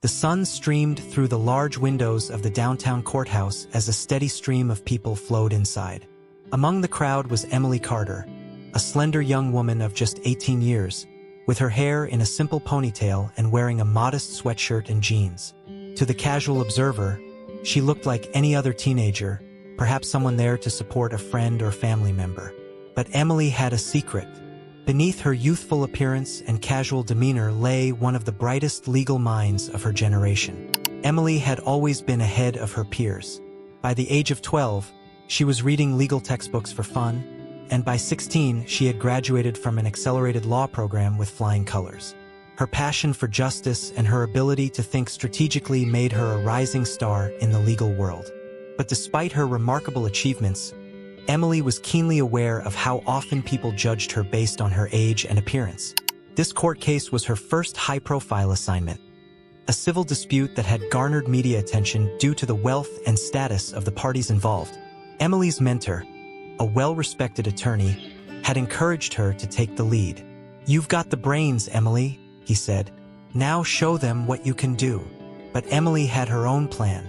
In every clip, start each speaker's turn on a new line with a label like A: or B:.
A: The sun streamed through the large windows of the downtown courthouse as a steady stream of people flowed inside. Among the crowd was Emily Carter, a slender young woman of just 18 years, with her hair in a simple ponytail and wearing a modest sweatshirt and jeans. To the casual observer, she looked like any other teenager, perhaps someone there to support a friend or family member. But Emily had a secret. Beneath her youthful appearance and casual demeanor lay one of the brightest legal minds of her generation. Emily had always been ahead of her peers. By the age of 12, she was reading legal textbooks for fun, and by 16, she had graduated from an accelerated law program with flying colors. Her passion for justice and her ability to think strategically made her a rising star in the legal world. But despite her remarkable achievements, Emily was keenly aware of how often people judged her based on her age and appearance. This court case was her first high-profile assignment, a civil dispute that had garnered media attention due to the wealth and status of the parties involved. Emily's mentor, a well-respected attorney, had encouraged her to take the lead. "You've got the brains, Emily," he said. "Now show them what you can do." But Emily had her own plan.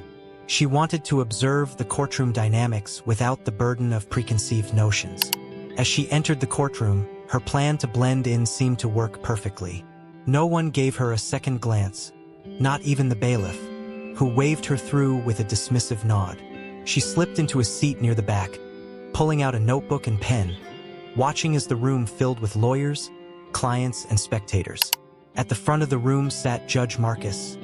A: She wanted to observe the courtroom dynamics without the burden of preconceived notions. As she entered the courtroom, her plan to blend in seemed to work perfectly. No one gave her a second glance, not even the bailiff, who waved her through with a dismissive nod. She slipped into a seat near the back, pulling out a notebook and pen, watching as the room filled with lawyers, clients, and spectators. At the front of the room sat Judge MOCKS,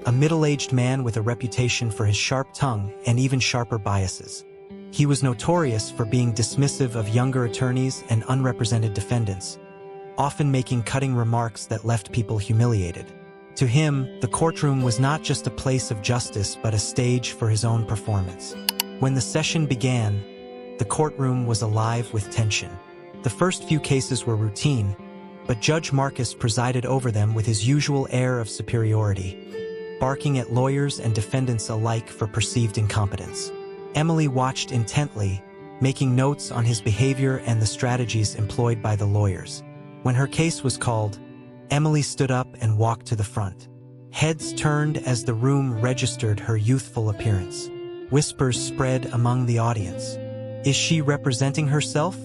A: a middle-aged man with a reputation for his sharp tongue and even sharper biases. He was notorious for being dismissive of younger attorneys and unrepresented defendants, often making cutting remarks that left people humiliated. To him, the courtroom was not just a place of justice but a stage for his own performance. When the session began, the courtroom was alive with tension. The first few cases were routine, but Judge MOCKS presided over them with his usual air of superiority, barking at lawyers and defendants alike for perceived incompetence. Emily watched intently, making notes on his behavior and the strategies employed by the lawyers. When her case was called, Emily stood up and walked to the front. Heads turned as the room registered her youthful appearance. Whispers spread among the audience. "Is she representing herself?"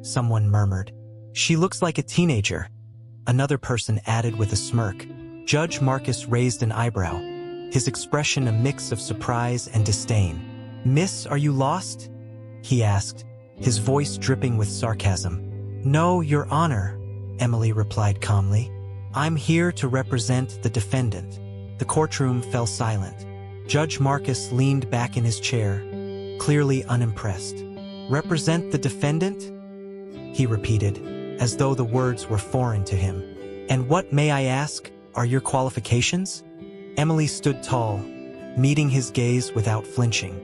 A: someone murmured. "She looks like a teenager," another person added with a smirk. Judge MOCKS raised an eyebrow, his expression a mix of surprise and disdain. "Miss, are you lost?" he asked, his voice dripping with sarcasm. "No, Your Honor," Emily replied calmly. "I'm here to represent the defendant." The courtroom fell silent. Judge MOCKS leaned back in his chair, clearly unimpressed. "Represent the defendant?" he repeated, as though the words were foreign to him. "And what, may I ask, are your qualifications?" Emily stood tall, meeting his gaze without flinching.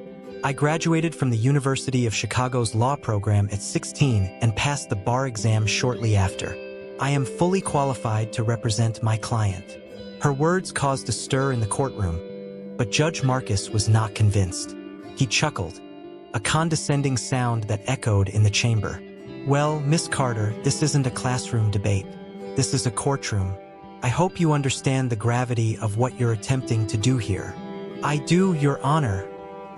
A: "I graduated from the University of Chicago's law program at 16 and passed the bar exam shortly after. I am fully qualified to represent my client." Her words caused a stir in the courtroom, but Judge MOCKS was not convinced. He chuckled, a condescending sound that echoed in the chamber. "Well, Miss Carter, this isn't a classroom debate. This is a courtroom. I hope you understand the gravity of what you're attempting to do here." "I do, Your Honor,"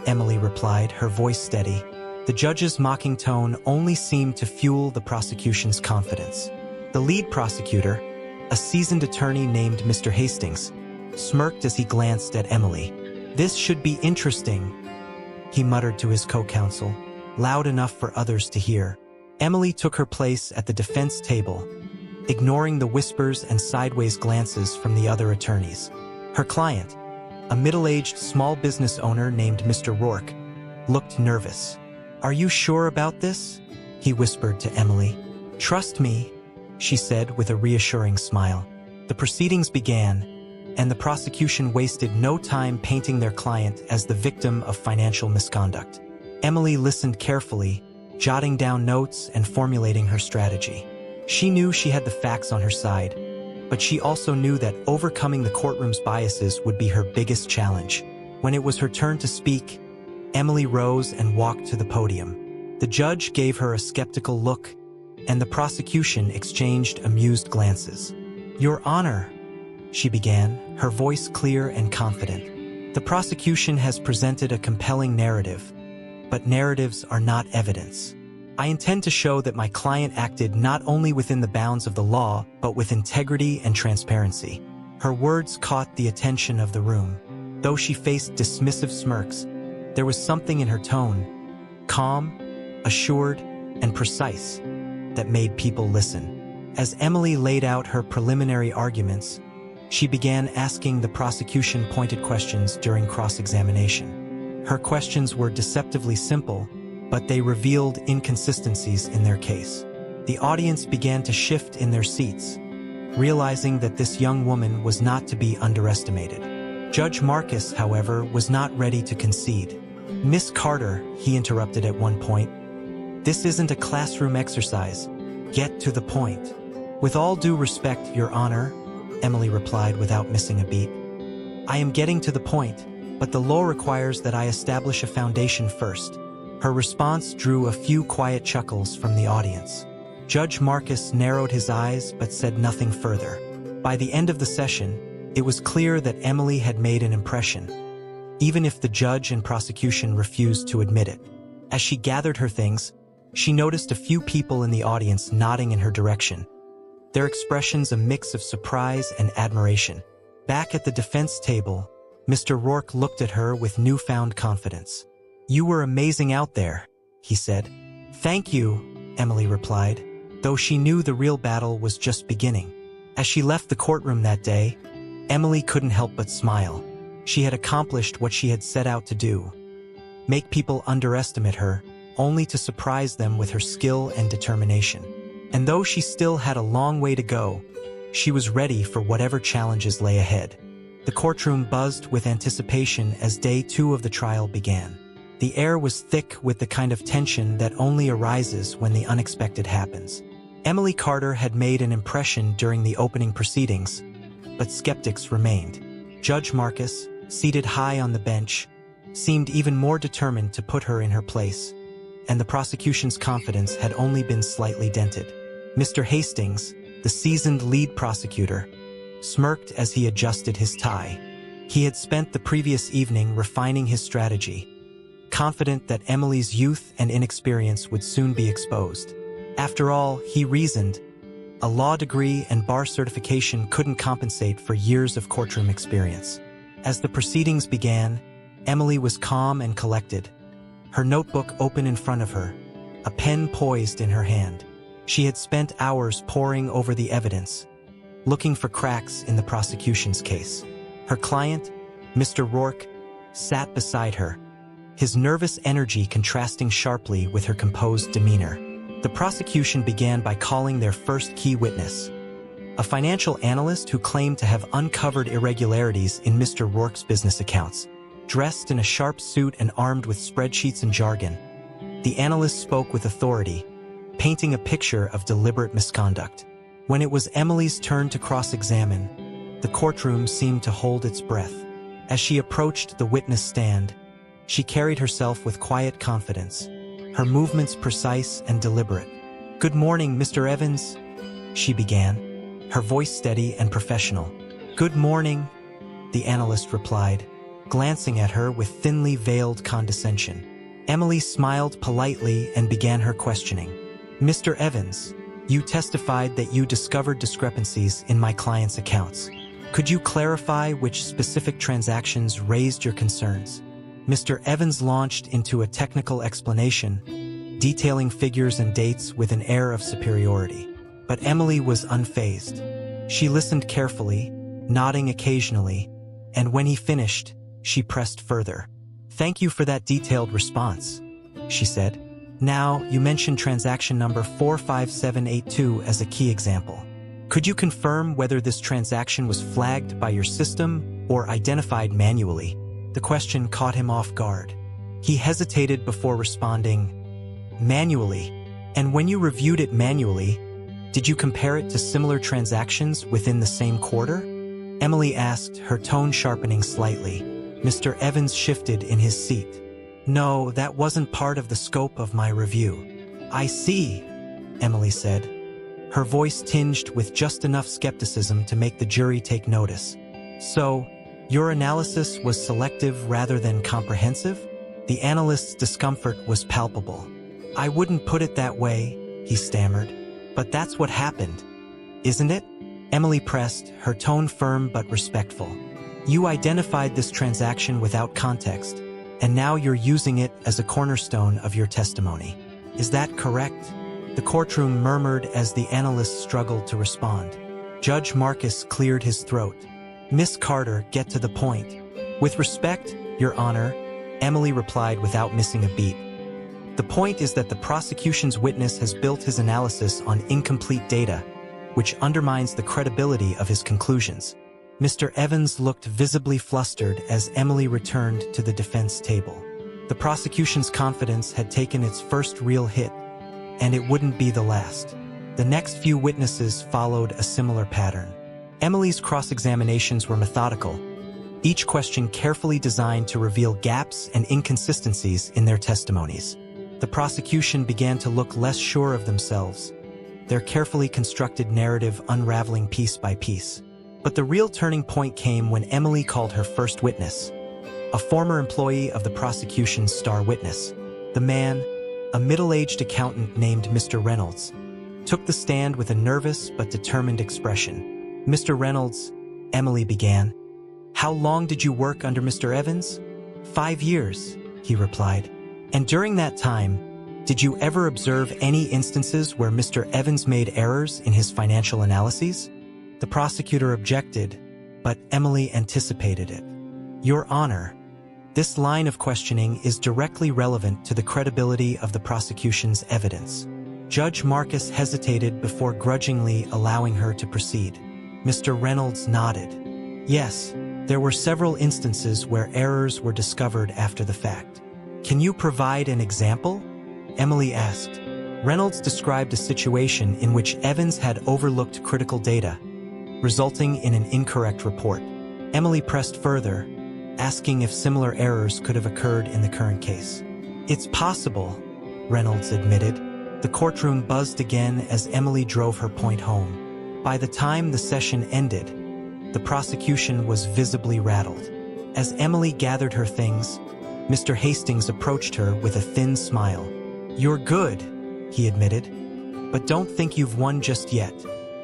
A: Emily replied, her voice steady. The judge's mocking tone only seemed to fuel the prosecution's confidence. The lead prosecutor, a seasoned attorney named Mr. Hastings, smirked as he glanced at Emily. "This should be interesting," he muttered to his co-counsel, loud enough for others to hear. Emily took her place at the defense table, ignoring the whispers and sideways glances from the other attorneys. Her client, a middle-aged small business owner named Mr. Rourke, looked nervous. "Are you sure about this?" he whispered to Emily. "Trust me," she said with a reassuring smile. The proceedings began, and the prosecution wasted no time painting their client as the victim of financial misconduct. Emily listened carefully, jotting down notes and formulating her strategy. She knew she had the facts on her side, but she also knew that overcoming the courtroom's biases would be her biggest challenge. When it was her turn to speak, Emily rose and walked to the podium. The judge gave her a skeptical look, and the prosecution exchanged amused glances. "Your Honor," she began, her voice clear and confident. "The prosecution has presented a compelling narrative, but narratives are not evidence. I intend to show that my client acted not only within the bounds of the law, but with integrity and transparency." Her words caught the attention of the room. Though she faced dismissive smirks, there was something in her tone, calm, assured, and precise, that made people listen. As Emily laid out her preliminary arguments, she began asking the prosecution pointed questions during cross-examination. Her questions were deceptively simple, but they revealed inconsistencies in their case. The audience began to shift in their seats, realizing that this young woman was not to be underestimated. Judge Marcus, however, was not ready to concede. "Miss Carter," he interrupted at one point, "this isn't a classroom exercise. Get to the point." "With all due respect, Your Honor," Emily replied without missing a beat. "I am getting to the point, but the law requires that I establish a foundation first." Her response drew a few quiet chuckles from the audience. Judge Marcus narrowed his eyes but said nothing further. By the end of the session, it was clear that Emily had made an impression, even if the judge and prosecution refused to admit it. As she gathered her things, she noticed a few people in the audience nodding in her direction, their expressions a mix of surprise and admiration. Back at the defense table, Mr. Rourke looked at her with newfound confidence. "You were amazing out there," he said. "Thank you," Emily replied, though she knew the real battle was just beginning. As she left the courtroom that day, Emily couldn't help but smile. She had accomplished what she had set out to do: make people underestimate her, only to surprise them with her skill and determination. And though she still had a long way to go, she was ready for whatever challenges lay ahead. The courtroom buzzed with anticipation as day 2 of the trial began. The air was thick with the kind of tension that only arises when the unexpected happens. Emily Carter had made an impression during the opening proceedings, but skeptics remained. Judge Marcus, seated high on the bench, seemed even more determined to put her in her place, and the prosecution's confidence had only been slightly dented. Mr. Hastings, the seasoned lead prosecutor, smirked as he adjusted his tie. He had spent the previous evening refining his strategy, confident that Emily's youth and inexperience would soon be exposed. After all, he reasoned, a law degree and bar certification couldn't compensate for years of courtroom experience. As the proceedings began, Emily was calm and collected, her notebook open in front of her, a pen poised in her hand. She had spent hours poring over the evidence, looking for cracks in the prosecution's case. Her client, Mr. Rourke, sat beside her, his nervous energy contrasting sharply with her composed demeanor. The prosecution began by calling their first key witness, a financial analyst who claimed to have uncovered irregularities in Mr. Rourke's business accounts. Dressed in a sharp suit and armed with spreadsheets and jargon, the analyst spoke with authority, painting a picture of deliberate misconduct. When it was Emily's turn to cross-examine, the courtroom seemed to hold its breath. As she approached the witness stand, she carried herself with quiet confidence, her movements precise and deliberate. "Good morning, Mr. Evans," she began, her voice steady and professional. "Good morning," the analyst replied, glancing at her with thinly veiled condescension. Emily smiled politely and began her questioning. "Mr. Evans, you testified that you discovered discrepancies in my client's accounts. Could you clarify which specific transactions raised your concerns?" Mr. Evans launched into a technical explanation, detailing figures and dates with an air of superiority. But Emily was unfazed. She listened carefully, nodding occasionally, and when he finished, she pressed further. "Thank you for that detailed response," she said. "Now, you mentioned transaction number 45782 as a key example. Could you confirm whether this transaction was flagged by your system or identified manually?" The question caught him off guard. He hesitated before responding, "Manually. And when you reviewed it manually, did you compare it to similar transactions within the same quarter?" Emily asked, her tone sharpening slightly. Mr. Evans shifted in his seat. "No, that wasn't part of the scope of my review." "I see," Emily said, her voice tinged with just enough skepticism to make the jury take notice. So, your analysis was selective rather than comprehensive? The analyst's discomfort was palpable. I wouldn't put it that way, he stammered. But that's what happened, isn't it? Emily pressed, her tone firm but respectful. You identified this transaction without context, and now you're using it as a cornerstone of your testimony. Is that correct? The courtroom murmured as the analyst struggled to respond. Judge Marcus cleared his throat. Miss Carter, get to the point. With respect, Your Honor, Emily replied without missing a beat. The point is that the prosecution's witness has built his analysis on incomplete data, which undermines the credibility of his conclusions. Mr. Evans looked visibly flustered as Emily returned to the defense table. The prosecution's confidence had taken its first real hit, and it wouldn't be the last. The next few witnesses followed a similar pattern. Emily's cross-examinations were methodical, each question carefully designed to reveal gaps and inconsistencies in their testimonies. The prosecution began to look less sure of themselves, their carefully constructed narrative unraveling piece by piece. But the real turning point came when Emily called her first witness, a former employee of the prosecution's star witness. The man, a middle-aged accountant named Mr. Reynolds, took the stand with a nervous but determined expression. Mr. Reynolds, Emily began. How long did you work under Mr. Evans? 5 years, he replied. And during that time, did you ever observe any instances where Mr. Evans made errors in his financial analyses? The prosecutor objected, but Emily anticipated it. Your Honor, this line of questioning is directly relevant to the credibility of the prosecution's evidence. Judge Marcus hesitated before grudgingly allowing her to proceed. Mr. Reynolds nodded. Yes, there were several instances where errors were discovered after the fact. Can you provide an example? Emily asked. Reynolds described a situation in which Evans had overlooked critical data, resulting in an incorrect report. Emily pressed further, asking if similar errors could have occurred in the current case. It's possible, Reynolds admitted. The courtroom buzzed again as Emily drove her point home. By the time the session ended, the prosecution was visibly rattled. As Emily gathered her things, Mr. Hastings approached her with a thin smile. You're good, he admitted. But don't think you've won just yet.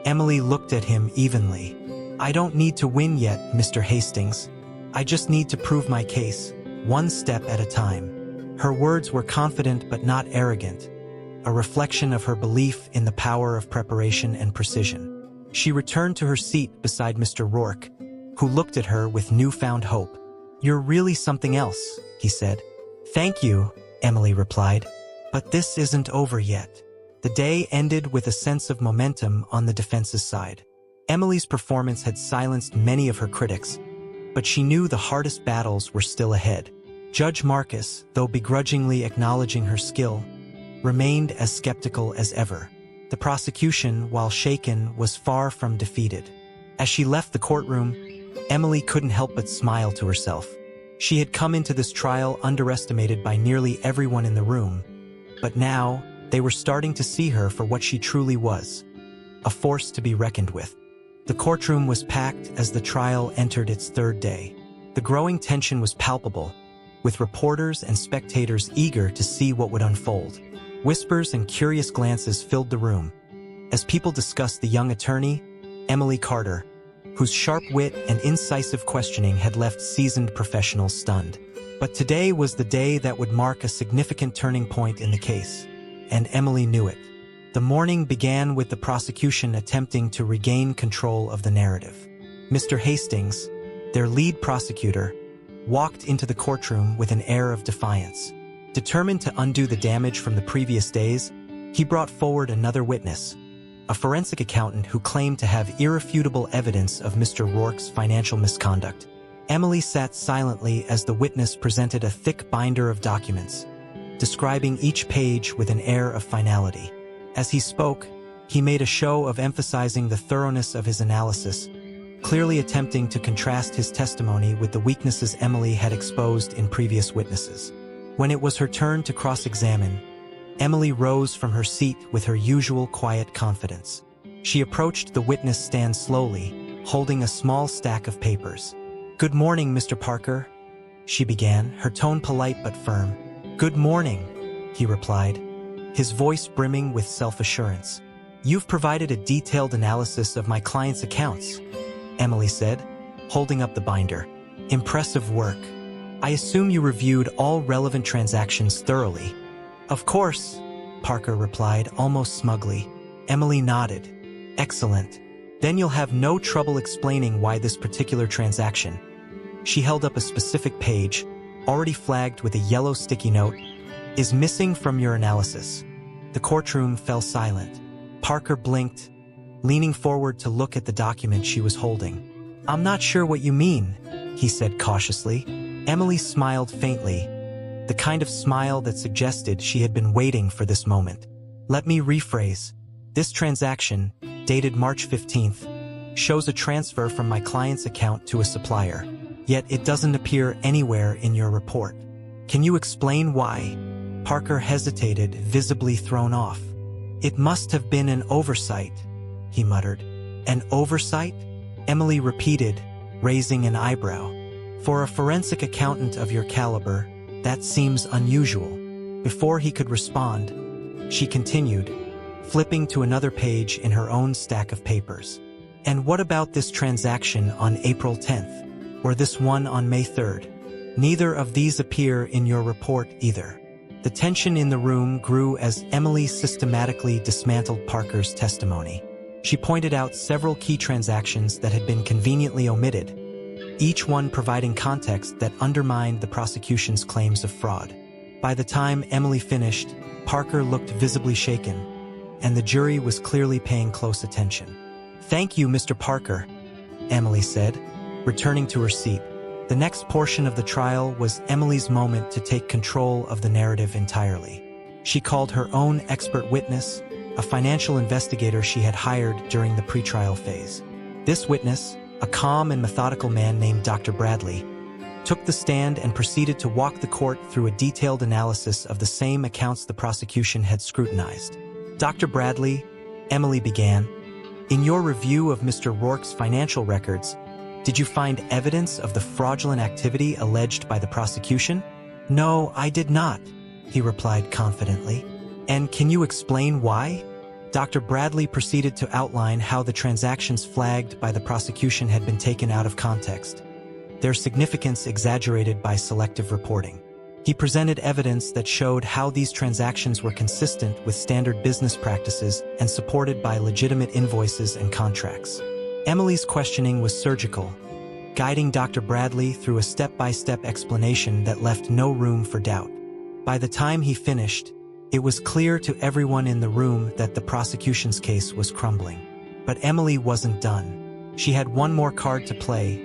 A: Emily looked at him evenly. I don't need to win yet, Mr. Hastings. I just need to prove my case, one step at a time. Her words were confident but not arrogant, a reflection of her belief in the power of preparation and precision. She returned to her seat beside Mr. Rourke, who looked at her with newfound hope. You're really something else, he said. Thank you, Emily replied. But this isn't over yet. The day ended with a sense of momentum on the defense's side. Emily's performance had silenced many of her critics, but she knew the hardest battles were still ahead. Judge Marcus, though begrudgingly acknowledging her skill, remained as skeptical as ever. The prosecution, while shaken, was far from defeated. As she left the courtroom, Emily couldn't help but smile to herself. She had come into this trial underestimated by nearly everyone in the room, but now they were starting to see her for what she truly was, a force to be reckoned with. The courtroom was packed as the trial entered its third day. The growing tension was palpable, with reporters and spectators eager to see what would unfold. Whispers and curious glances filled the room as people discussed the young attorney, Emily Carter, whose sharp wit and incisive questioning had left seasoned professionals stunned. But today was the day that would mark a significant turning point in the case, and Emily knew it. The morning began with the prosecution attempting to regain control of the narrative. Mr. Hastings, their lead prosecutor, walked into the courtroom with an air of defiance. Determined to undo the damage from the previous days, he brought forward another witness, a forensic accountant who claimed to have irrefutable evidence of Mr. Rourke's financial misconduct. Emily sat silently as the witness presented a thick binder of documents, describing each page with an air of finality. As he spoke, he made a show of emphasizing the thoroughness of his analysis, clearly attempting to contrast his testimony with the weaknesses Emily had exposed in previous witnesses. When it was her turn to cross-examine, Emily rose from her seat with her usual quiet confidence. She approached the witness stand slowly, holding a small stack of papers. "Good morning, Mr. Parker," she began, her tone polite but firm. "Good morning," he replied, his voice brimming with self-assurance. "You've provided a detailed analysis of my client's accounts," Emily said, holding up the binder. "Impressive work. I assume you reviewed all relevant transactions thoroughly." "Of course," Parker replied, almost smugly. Emily nodded. "Excellent. Then you'll have no trouble explaining why this particular transaction." She held up a specific page, already flagged with a yellow sticky note, "is missing from your analysis." The courtroom fell silent. Parker blinked, leaning forward to look at the document she was holding. "I'm not sure what you mean," he said cautiously. Emily smiled faintly, the kind of smile that suggested she had been waiting for this moment. "Let me rephrase. This transaction, dated March 15th, shows a transfer from my client's account to a supplier, yet it doesn't appear anywhere in your report. Can you explain why?" Parker hesitated, visibly thrown off. "It must have been an oversight," he muttered. "An oversight?" Emily repeated, raising an eyebrow. "For a forensic accountant of your caliber, that seems unusual." Before he could respond, she continued, flipping to another page in her own stack of papers. "And what about this transaction on April 10th, or this one on May 3rd? Neither of these appear in your report either." The tension in the room grew as Emily systematically dismantled Parker's testimony. She pointed out several key transactions that had been conveniently omitted, each one providing context that undermined the prosecution's claims of fraud. By the time Emily finished, Parker looked visibly shaken, and the jury was clearly paying close attention. "Thank you, Mr. Parker," Emily said, returning to her seat. The next portion of the trial was Emily's moment to take control of the narrative entirely. She called her own expert witness, a financial investigator she had hired during the pretrial phase. This witness, a calm and methodical man named Dr. Bradley, took the stand and proceeded to walk the court through a detailed analysis of the same accounts the prosecution had scrutinized. "Dr. Bradley," Emily began, "in your review of Mr. Rourke's financial records, did you find evidence of the fraudulent activity alleged by the prosecution?" "No, I did not," he replied confidently. "And can you explain why?" Dr. Bradley proceeded to outline how the transactions flagged by the prosecution had been taken out of context, their significance exaggerated by selective reporting. He presented evidence that showed how these transactions were consistent with standard business practices and supported by legitimate invoices and contracts. Emily's questioning was surgical, guiding Dr. Bradley through a step-by-step explanation that left no room for doubt. By the time he finished, it was clear to everyone in the room that the prosecution's case was crumbling. But Emily wasn't done. She had one more card to play,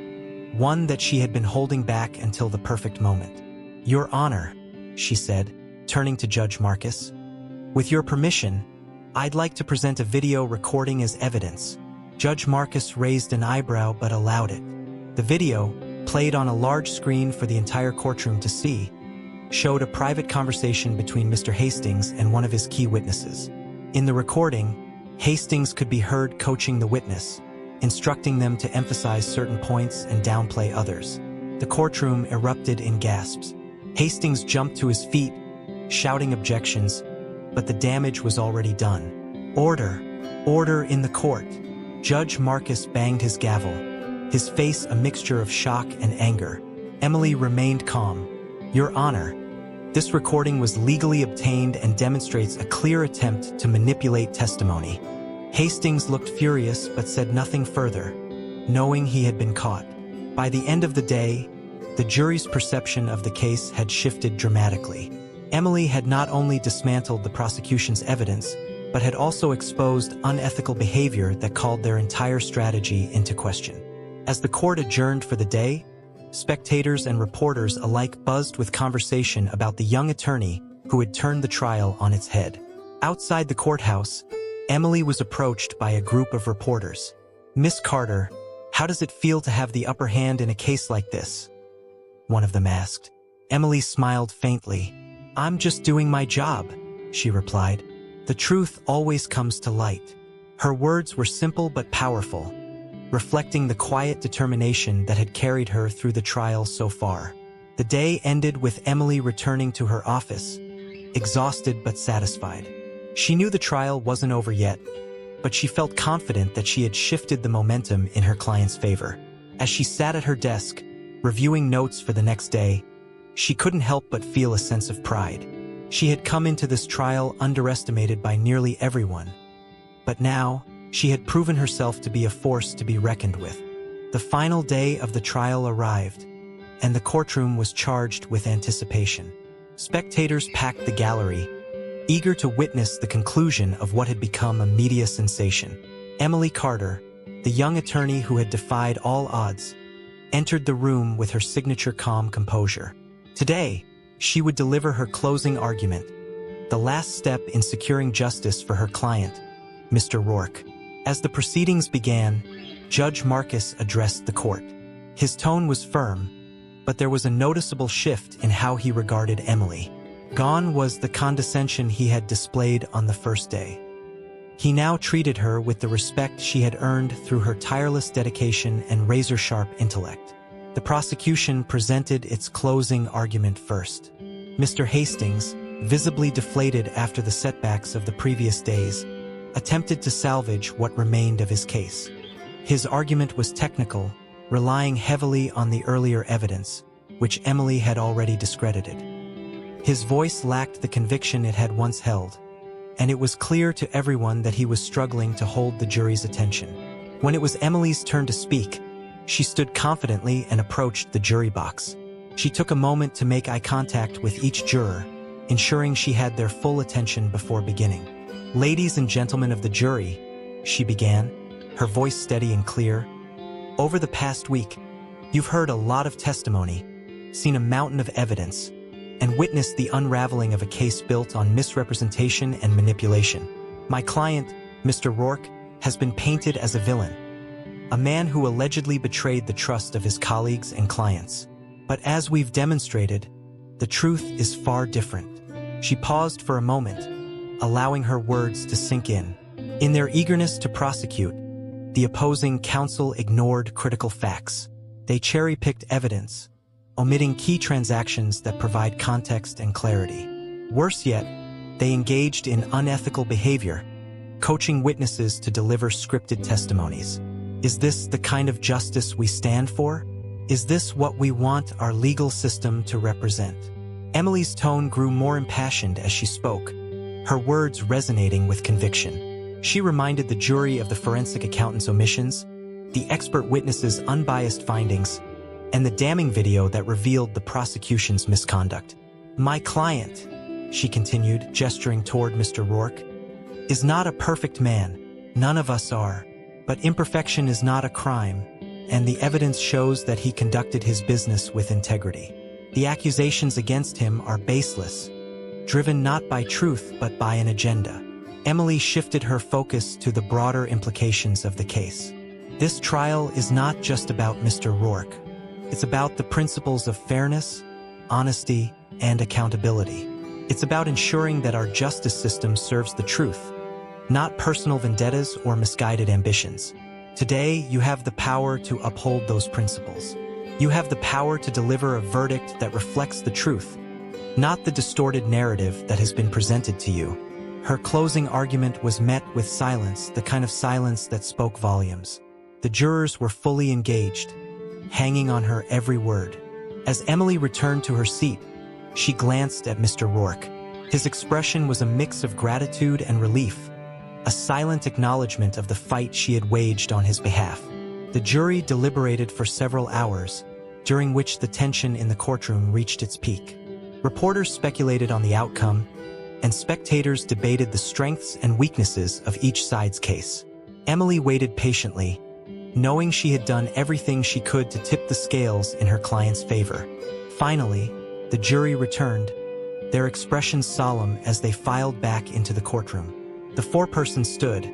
A: one that she had been holding back until the perfect moment. "Your Honor," she said, turning to Judge Marcus, "with your permission, I'd like to present a video recording as evidence." Judge Marcus raised an eyebrow but allowed it. The video, played on a large screen for the entire courtroom to see, showed a private conversation between Mr. Hastings and one of his key witnesses. In the recording, Hastings could be heard coaching the witness, instructing them to emphasize certain points and downplay others. The courtroom erupted in gasps. Hastings jumped to his feet, shouting objections, but the damage was already done. "Order! Order in the court!" Judge Marcus banged his gavel, his face a mixture of shock and anger. Emily remained calm. "Your Honor, this recording was legally obtained and demonstrates a clear attempt to manipulate testimony." Hastings looked furious but said nothing further, knowing he had been caught. By the end of the day, the jury's perception of the case had shifted dramatically. Emily had not only dismantled the prosecution's evidence, but had also exposed unethical behavior that called their entire strategy into question. As the court adjourned for the day, spectators and reporters alike buzzed with conversation about the young attorney who had turned the trial on its head. Outside the courthouse, Emily was approached by a group of reporters. "Miss Carter, how does it feel to have the upper hand in a case like this?" one of them asked. Emily smiled faintly. "I'm just doing my job," she replied. "The truth always comes to light." Her words were simple but powerful, reflecting the quiet determination that had carried her through the trial so far. The day ended with Emily returning to her office, exhausted but satisfied. She knew the trial wasn't over yet, but she felt confident that she had shifted the momentum in her client's favor. As she sat at her desk, reviewing notes for the next day, she couldn't help but feel a sense of pride. She had come into this trial underestimated by nearly everyone, but now she had proven herself to be a force to be reckoned with. The final day of the trial arrived, and the courtroom was charged with anticipation. Spectators packed the gallery, eager to witness the conclusion of what had become a media sensation. Emily Carter, the young attorney who had defied all odds, entered the room with her signature calm composure. Today, she would deliver her closing argument, the last step in securing justice for her client, Mr. Rourke. As the proceedings began, Judge MOCKS addressed the court. His tone was firm, but there was a noticeable shift in how he regarded Emily. Gone was the condescension he had displayed on the first day. He now treated her with the respect she had earned through her tireless dedication and razor-sharp intellect. The prosecution presented its closing argument first. Mr. Hastings, visibly deflated after the setbacks of the previous days, attempted to salvage what remained of his case. His argument was technical, relying heavily on the earlier evidence, which Emily had already discredited. His voice lacked the conviction it had once held, and it was clear to everyone that he was struggling to hold the jury's attention. When it was Emily's turn to speak, she stood confidently and approached the jury box. She took a moment to make eye contact with each juror, ensuring she had their full attention before beginning. "Ladies and gentlemen of the jury," she began, her voice steady and clear, "over the past week, you've heard a lot of testimony, seen a mountain of evidence, and witnessed the unraveling of a case built on misrepresentation and manipulation. My client, Mr. Rourke, has been painted as a villain, a man who allegedly betrayed the trust of his colleagues and clients. But as we've demonstrated, the truth is far different." She paused for a moment, allowing her words to sink in. In their eagerness to prosecute, the opposing counsel ignored critical facts. They cherry-picked evidence, omitting key transactions that provide context and clarity. Worse yet, they engaged in unethical behavior, coaching witnesses to deliver scripted testimonies. Is this the kind of justice we stand for? Is this what we want our legal system to represent? Emily's tone grew more impassioned as she spoke, her words resonating with conviction. She reminded the jury of the forensic accountant's omissions, the expert witness's unbiased findings, and the damning video that revealed the prosecution's misconduct. "My client," she continued, gesturing toward Mr. Rourke, "is not a perfect man. None of us are. But imperfection is not a crime, and the evidence shows that he conducted his business with integrity. The accusations against him are baseless, driven not by truth but by an agenda." Emily shifted her focus to the broader implications of the case. This trial is not just about Mr. Rourke. It's about the principles of fairness, honesty, and accountability. It's about ensuring that our justice system serves the truth, not personal vendettas or misguided ambitions. Today, you have the power to uphold those principles. You have the power to deliver a verdict that reflects the truth, not the distorted narrative that has been presented to you. Her closing argument was met with silence, the kind of silence that spoke volumes. The jurors were fully engaged, hanging on her every word. As Emily returned to her seat, she glanced at Mr. Rourke. His expression was a mix of gratitude and relief, a silent acknowledgement of the fight she had waged on his behalf. The jury deliberated for several hours, during which the tension in the courtroom reached its peak. Reporters speculated on the outcome, and spectators debated the strengths and weaknesses of each side's case. Emily waited patiently, knowing she had done everything she could to tip the scales in her client's favor. Finally, the jury returned, their expressions solemn as they filed back into the courtroom. The foreperson stood,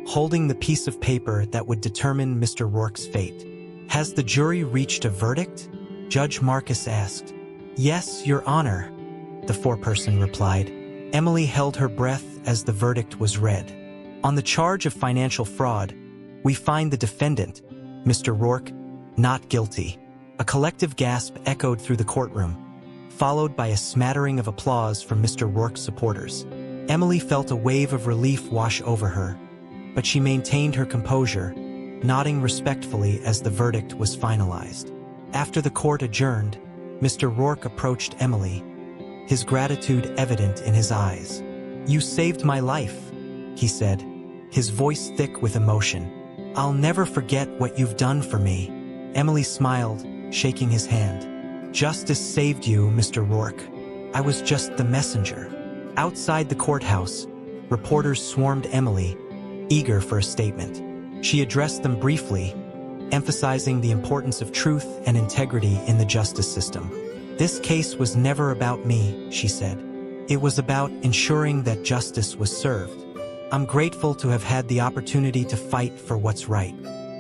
A: holding the piece of paper that would determine Mr. Rourke's fate. "Has the jury reached a verdict?" Judge MOCKS asked. "Yes, Your Honor," the foreperson replied. Emily held her breath as the verdict was read. "On the charge of financial fraud, we find the defendant, Mr. Rourke, not guilty. A collective gasp echoed through the courtroom, followed by a smattering of applause from Mr. Rourke's supporters. Emily felt a wave of relief wash over her, but she maintained her composure, nodding respectfully as the verdict was finalized. After the court adjourned, Mr. Rourke approached Emily, his gratitude evident in his eyes. "You saved my life," he said, his voice thick with emotion. "I'll never forget what you've done for me." Emily smiled, shaking his hand. "Justice saved you, Mr. Rourke. I was just the messenger." Outside the courthouse, reporters swarmed Emily, eager for a statement. She addressed them briefly, emphasizing the importance of truth and integrity in the justice system. "This case was never about me," she said. "It was about ensuring that justice was served. I'm grateful to have had the opportunity to fight for what's right."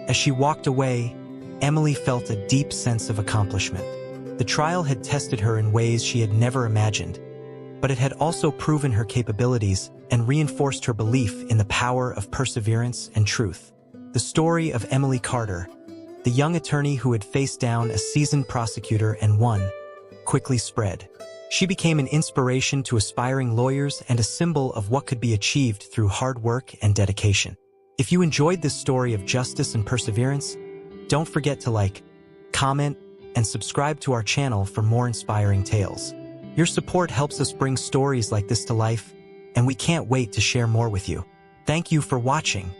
A: As she walked away, Emily felt a deep sense of accomplishment. The trial had tested her in ways she had never imagined, but it had also proven her capabilities and reinforced her belief in the power of perseverance and truth. The story of Emily Carter, the young attorney who had faced down a seasoned prosecutor and won, quickly spread. She became an inspiration to aspiring lawyers and a symbol of what could be achieved through hard work and dedication. If you enjoyed this story of justice and perseverance, don't forget to like, comment, and subscribe to our channel for more inspiring tales. Your support helps us bring stories like this to life, and we can't wait to share more with you. Thank you for watching.